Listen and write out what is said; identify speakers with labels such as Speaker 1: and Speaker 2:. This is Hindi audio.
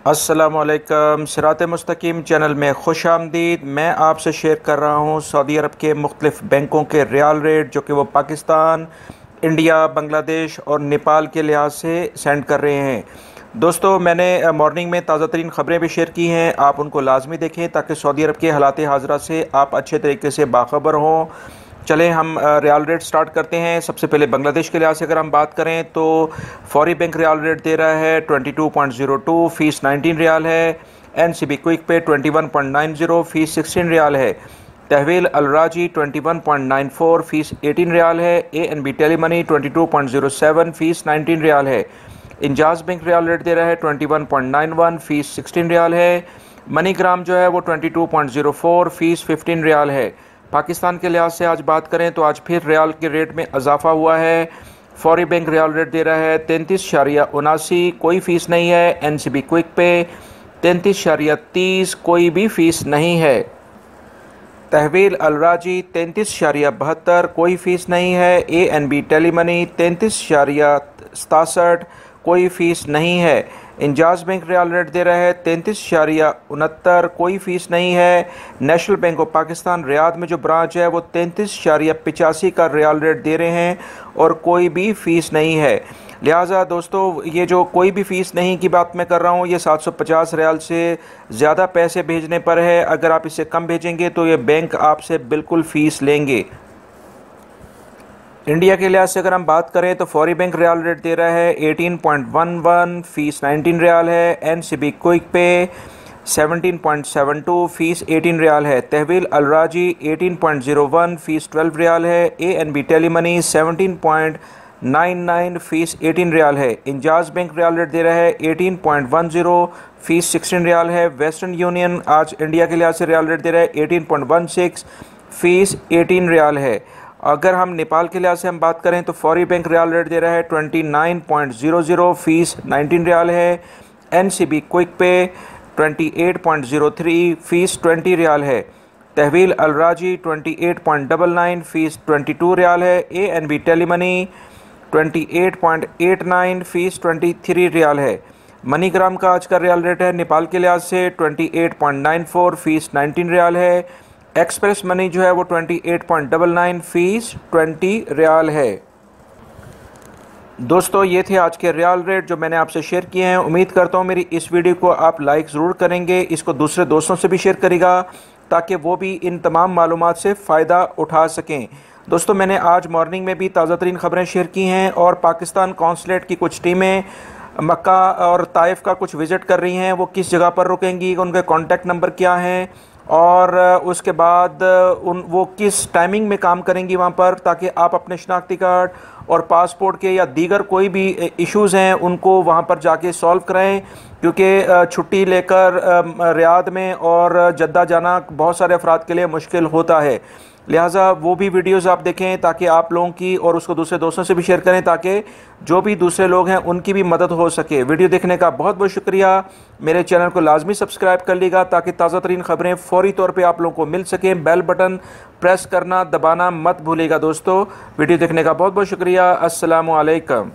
Speaker 1: अस्सलामुअलैकुम। सिरात मुस्तकीम चैनल में खुश आमदीद। मैं आपसे शेयर कर रहा हूँ सऊदी अरब के मुख्तलिफ़ बैंकों के रियाल रेट, जो कि वो पाकिस्तान, इंडिया, बांग्लादेश और नेपाल के लिहाज से सेंड कर रहे हैं। दोस्तों, मैंने मॉर्निंग में ताज़ा तरीन ख़बरें भी शेयर की हैं, आप उनको लाजमी देखें ताकि सऊदी अरब के हालात हाज़रा से आप अच्छे तरीके से बाखबर हों। चलें हम रियाल रेट स्टार्ट करते हैं। सबसे पहले बांग्लादेश के लिहाज से अगर हम बात करें तो फौरी बैंक रियाल रेट दे रहा है 22.02, फ़ीस 19 रियाल है। NCB क्विक पे 21.90, फ़ीस 16 रियाल है। तहवील अलराजी 21.94, फ़ीस 18 रियाल है। ANB टेली मनी 22.07, फ़ीस 19 रियाल है। इंजाज बैंक रियाल रेट दे रहा है 21.91, फ़ीस 16 रियाल है। मनीग्राम जो है वो 22.04, फ़ीस 15 रियाल है। पाकिस्तान के लिहाज से आज बात करें तो आज फिर रियाल के रेट में इजाफा हुआ है। फौरी बैंक रियाल रेट दे रहा है 33.79, कोई फ़ीस नहीं है। NCB क्विक पे 33.30, कोई भी फ़ीस नहीं है। तहवील अलराजी 33.72, कोई फ़ीस नहीं है। ANB टेली मनी 33.67, कोई फ़ीस नहीं है। इंजाज बैंक रियाल रेट दे रहा है 33.69, कोई फ़ीस नहीं है। National bank of Pakistan Riyadh में जो ब्रांच है वो 33.85 का रियाल रेट दे रहे हैं और कोई भी फ़ीस नहीं है। लिहाजा दोस्तों, ये जो कोई भी फ़ीस नहीं की बात मैं कर रहा हूँ, ये 750 रियाल से ज़्यादा पैसे भेजने पर है। अगर आप इससे कम भेजेंगे तो ये बैंक आपसे बिल्कुल फ़ीस लेंगे। इंडिया के लिहाज से अगर हम बात करें तो फौरी बैंक रियाल रेट दे रहा है 18.11, फ़ीस 19 रियाल है। NCB क्विक पे 17.72, फ़ीस 18 रियाल है। तहवील अलराजी 18.01, फ़ीस 12 रियाल है। ANB टेली मनी 17.99, फ़ीस 18 रियाल है। इंजाज बैंक रियाल रेट दे रहा है 18.10, फ़ीस 16 रियाल है। वेस्टर्न यूनियन आज इंडिया के लिहाज से रियाल रेट दे रहा है 18.16, फ़ीस 18 रियाल है। अगर हम नेपाल के लिहाज से हम बात करें तो फौरी बैंक रियाल रेट दे रहा है 29.00, फ़ीस 19 रियाल है। NCB क्विक पे 28.03, फ़ीस 20 रियाल है। तहवील अलराजी 28.99, फ़ीस 22 रियाल है। ANB टेली मनी 28.89, फ़ीस 23 रियाल है। मनीग्राम का आज का रियाल रेट है नेपाल के लिहाज से 28.94, फ़ीस 19 रियाल है। एक्सप्रेस मनी जो है वो 28.99, फ़ीस 20 रियाल है। दोस्तों, ये थे आज के रियाल रेट जो मैंने आपसे शेयर किए हैं। उम्मीद करता हूँ मेरी इस वीडियो को आप लाइक ज़रूर करेंगे, इसको दूसरे दोस्तों से भी शेयर करेगा ताकि वो भी इन तमाम मालूमात से फ़ायदा उठा सकें। दोस्तों, मैंने आज मॉर्निंग में भी ताज़ा तरीन ख़बरें शेयर की हैं और पाकिस्तान कौंसलेट की कुछ टीमें मक्का और ताइफ का कुछ विज़िट कर रही हैं। वो किस जगह पर रुकेंगी, उनके कॉन्टैक्ट नंबर क्या हैं और उसके बाद वो किस टाइमिंग में काम करेंगी वहाँ पर, ताकि आप अपने शनाख्ती कार्ड और पासपोर्ट के या दीगर कोई भी इश्यूज़ हैं उनको वहाँ पर जाके सॉल्व कराएं। क्योंकि छुट्टी लेकर रियाद में और जद्दा जाना बहुत सारे अफराद के लिए मुश्किल होता है। लिहाजा वो भी वीडियोस आप देखें ताकि आप लोगों की और उसको दूसरे दोस्तों से भी शेयर करें ताकि जो भी दूसरे लोग हैं उनकी भी मदद हो सके। वीडियो देखने का बहुत बहुत शुक्रिया। मेरे चैनल को लाजमी सब्सक्राइब कर लीजिएगा ताकि ताज़ा तरीन ख़बरें फ़ौरी तौर पे आप लोगों को मिल सकें। बेल बटन प्रेस करना दबाना मत भूलिएगा। दोस्तों, वीडियो देखने का बहुत बहुत शुक्रिया। अस्सलामु अलैकुम।